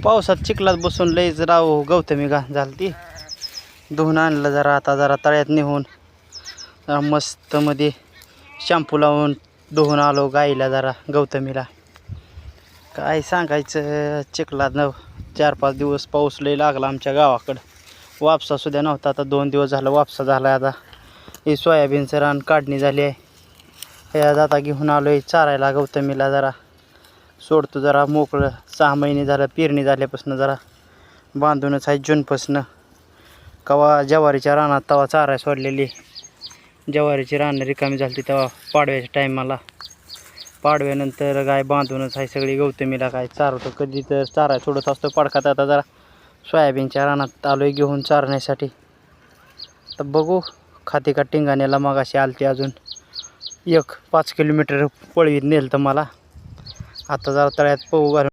पावसात चिखलात बसून लईच राव गौतमी घाण झाली ती. धुवून आणलं जरा, आता जरा तळ्यात नेऊन जरा मस्त मध्ये शॅम्पू लावून धुवून आलो गाईला जरा गौतमीला. काय सांगायचं, चिखलात 4-5 दिवस पाऊस लई लागला आमच्या गावाकडं. वापसा सुद्धा नव्हता. आता 2 दिवस झालं वापसा झाला. आता ही सोयाबीनचं रान काढणी झाली आहे. ह्यात आता घेऊन आलो आहे चारायला गौतमीला. जरा सोडतो जरा मोकळं. 6 महिने झालं पेरणी झाल्यापासून जरा बांधूनच आहे जूनपासून. कवा ज्वारीच्या रानात तवा चाराय सोडलेली. ज्वारीची रानं रिकामी झाली तेव्हा पाडव्याच्या टायमाला. पाडव्यानंतर गाय बांधूनच आहे सगळी गौतमीला. काय चारतो कधी तर चाराय सोडत असतो पडकात. आता जरा सोयाबीनच्या रानात आलो आहे घेऊन चारण्यासाठी. तर बघू खाते का टिंगाण्याला. मग अशी आलती अजून 5 किलोमीटर पळवीत नेलं तर मला. आता जरा तळ्यात पोहू घालून